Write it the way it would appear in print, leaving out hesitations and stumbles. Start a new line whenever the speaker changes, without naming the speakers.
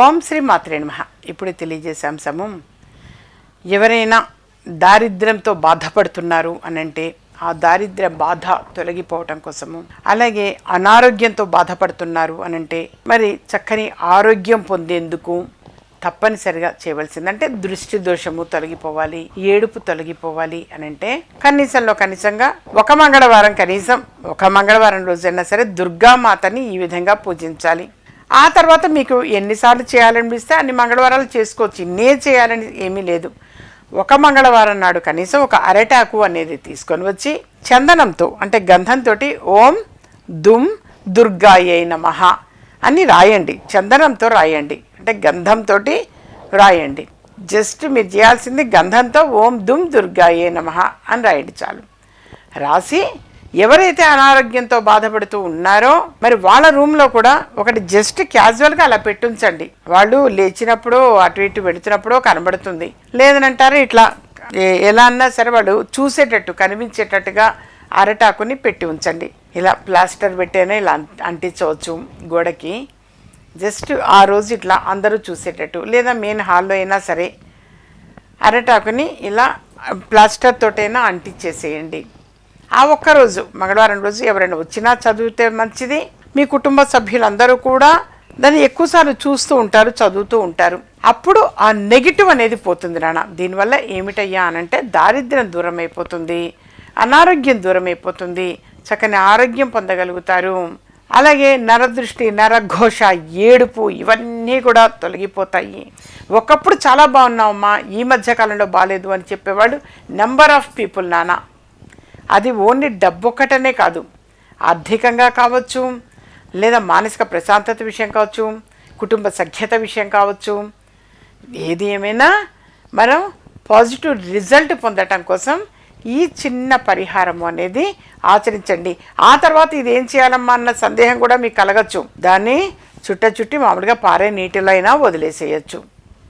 ఓం శ్రీ మాత్రే నమః. ఇప్పుడు తెలియజేసే అంశము, ఎవరైనా దారిద్ర్యంతో బాధపడుతున్నారు అనంటే ఆ దారిద్ర్య బాధ తొలగిపోవటం కోసము, అలాగే అనారోగ్యంతో బాధపడుతున్నారు అనంటే మరి చక్కని ఆరోగ్యం పొందేందుకు తప్పనిసరిగా చేయవలసిందంటే దృష్టి దోషము తొలగిపోవాలి, ఏడుపు తొలగిపోవాలి అనంటే కనీసంగా ఒక మంగళవారం రోజైనా సరే దుర్గామాతని ఈ విధంగా పూజించాలి. ఆ తర్వాత మీకు ఎన్నిసార్లు చేయాలనిపిస్తే అన్ని మంగళవారాలు చేసుకోవచ్చు, ఇన్నే చేయాలని ఏమీ లేదు. ఒక మంగళవారం నాడు కనీసం ఒక అరటాకు అనేది తీసుకొని వచ్చి చందనంతో అంటే గంధంతో ఓం దుమ్ దుర్గాయై నమః అని రాయండి. చందనంతో రాయండి అంటే గంధంతో రాయండి. జస్ట్ మీరు చేయాల్సింది గంధంతో ఓం దుమ్ దుర్గాయై నమః అని రాయండి చాలు. రాసి ఎవరైతే అనారోగ్యంతో బాధపడుతూ ఉన్నారో మరి వాళ్ళ రూమ్లో కూడా ఒకటి జస్ట్ క్యాజువల్గా అలా పెట్టుంచండి. వాళ్ళు లేచినప్పుడు అటు ఇటు పెడుతున్నప్పుడు కనబడుతుంది, లేదనంటారు ఇట్లా ఎలా అన్నా సరే వాళ్ళు చూసేటట్టు కనిపించేటట్టుగా అరటాకుని పెట్టి ఉంచండి. ఇలా ప్లాస్టర్ పెట్టేనే ఇలా అంటించవచ్చు గోడకి. జస్ట్ ఆ రోజు ఇట్లా అందరూ చూసేటట్టు, లేదా మెయిన్ హాల్లో అయినా సరే అరటాకుని ఇలా ప్లాస్టర్ తోటైనా అంటించేసేయండి. ఆ ఒక్కరోజు మంగళవారం రోజు ఎవరైనా వచ్చినా చదివితే మంచిది. మీ కుటుంబ సభ్యులందరూ కూడా దాన్ని ఎక్కువసార్లు చూస్తూ ఉంటారు, చదువుతూ ఉంటారు. అప్పుడు ఆ నెగిటివ్ అనేది పోతుంది నాన్న. దీనివల్ల ఏమిటయ్యా అనంటే దారిద్ర్యం దూరం అయిపోతుంది, అనారోగ్యం దూరం అయిపోతుంది, చక్కని ఆరోగ్యం పొందగలుగుతారు. అలాగే నరదృష్టి, నరఘోష, ఏడుపు ఇవన్నీ కూడా తొలగిపోతాయి. ఒకప్పుడు చాలా బాగున్నామమ్మా, ఈ మధ్యకాలంలో బాగాలేదు అని చెప్పేవాళ్ళు నెంబర్ ఆఫ్ పీపుల్ నాన్న. అది ఓన్లీ డబ్బు ఒక్కటనే కాదు, ఆర్థికంగా కావచ్చు, లేదా మానసిక ప్రశాంతత విషయం కావచ్చు, కుటుంబ సఖ్యత విషయం కావచ్చు. ఏది ఏమైనా మనం పాజిటివ్ రిజల్ట్ పొందటం కోసం ఈ చిన్న పరిహారము అనేది ఆచరించండి. ఆ తర్వాత ఇదేం చేయాలమ్మా అన్న సందేహం కూడా మీకు కలగచ్చు. దాన్ని చుట్టి మామూలుగా పారే నీటిలో అయినా వదిలేసేయచ్చు.